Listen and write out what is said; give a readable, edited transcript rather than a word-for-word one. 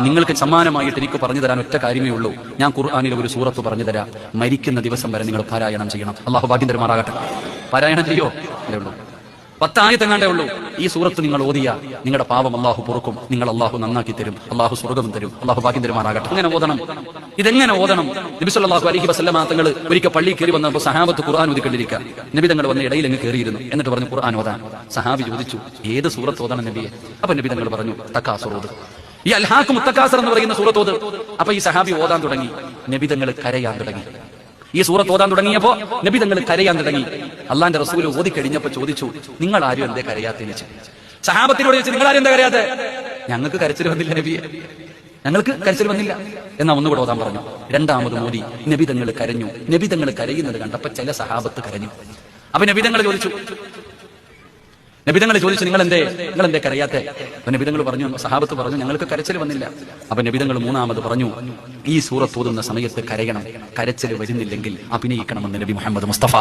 നിങ്ങൾക്ക് സമ്മാനമായിട്ട് എനിക്ക് പറഞ്ഞു തരാൻ ഒറ്റ കാര്യമേ ഉള്ളൂ. ഞാൻ ഖുർആനിലെ ഒരു സൂറത്ത് പറഞ്ഞു തരാം. മരിക്കുന്ന ദിവസം വരെ നിങ്ങൾ പാരായണം ചെയ്യണം. അള്ളാഹു ഭാഗ്യം തരുമാറാകട്ടെ. പാരായണം ചെയ്യോ? അല്ലേ ഉള്ളൂ. 10 ആയത്തെങ്ങാണ്ടേ ഉള്ളൂ. ഈ സൂറത്ത് നിങ്ങൾ ഓതിയ നിങ്ങളുടെ പാപം അള്ളാഹു പൊറുക്കും. നിങ്ങൾ അള്ളാഹു നന്നാക്കി തരും. അള്ളാഹു സ്വർഗ്ഗം തരും. അള്ളാഹു ഭാഗ്യം തരുമാറാകട്ടെ. ഇങ്ങനെ ഓതണം. ഇതെങ്ങനെ ഓതണം? നബി സല്ലല്ലാഹു അലൈഹി വസല്ലമ തങ്ങൾ ഒരിക്കൽ പള്ളിയിൽ കയറി വന്നപ്പോൾ സഹാബത്ത് ഖുർആൻ ഓതിക്കൊണ്ടിരിക്കുക. നബി തങ്ങൾ വന്ന് ഇടയിൽ അങ്ങ് കയറിയിരുന്നു. എന്നിട്ട് പറഞ്ഞു ഖുർആൻ ഓതാൻ. സഹാബി ചോദിച്ചു, ഏത് സൂറത്ത് ഓതണം നബിയെ? അപ്പൊ നബി തങ്ങൾ പറഞ്ഞു, തക്കാസുർ ഓത്. ഈ അൽഹാഖും മുത്തക്കാസർ എന്ന് പറയുന്ന സൂറത്ത് ഓത്. അപ്പൊ ഈ സഹാബി ഓതാൻ തുടങ്ങി. നബി തങ്ങൾ കരയാൻ തുടങ്ങി. ഈ സൂറത്ത് ഓതാൻ തുടങ്ങിയപ്പോ നബി തങ്ങൾ കരയാൻ തുടങ്ങി. അള്ളാന്റെ റസൂൽ ഓതി കഴിഞ്ഞപ്പോ ചോദിച്ചു, നിങ്ങൾ ആരും എന്തേ കരയാത്തതിന്? സഹാബത്തിനോട് ചോദിച്ചു, നിങ്ങൾ ആരും എന്താ കരയാത്തെ? ഞങ്ങൾക്ക് കരച്ചിൽ വന്നില്ല നബിയെ, ഞങ്ങൾക്ക് കരച്ചിൽ വന്നില്ല. എന്നാ ഒന്നുകൂടെ ഓതാൻ പറഞ്ഞു. രണ്ടാമത് മോദി നബി തങ്ങൾ കരഞ്ഞു. നബി തങ്ങൾ കരയുന്നത് കണ്ടപ്പോ ചില സഹാബത്ത് കരഞ്ഞു. അപ്പൊ നബി തങ്ങൾ ചോദിച്ചു, നിങ്ങൾ എന്തേ കരയാത്തെ? അപ്പൊ നബി തങ്ങൾ പറഞ്ഞു, സഹാബത്ത് പറഞ്ഞു, ഞങ്ങൾക്ക് കരച്ചിൽ വന്നില്ല. അപ്പൊ നബി തങ്ങൾ മൂന്നാമത് പറഞ്ഞു, ഈ സൂറത്ത് ഓതുന്ന സമയത്ത് കരയണം. കരച്ചിൽ വരുന്നില്ലെങ്കിൽ അഭിനയിക്കണമെന്ന് നബി മുഹമ്മദ് മുസ്തഫ.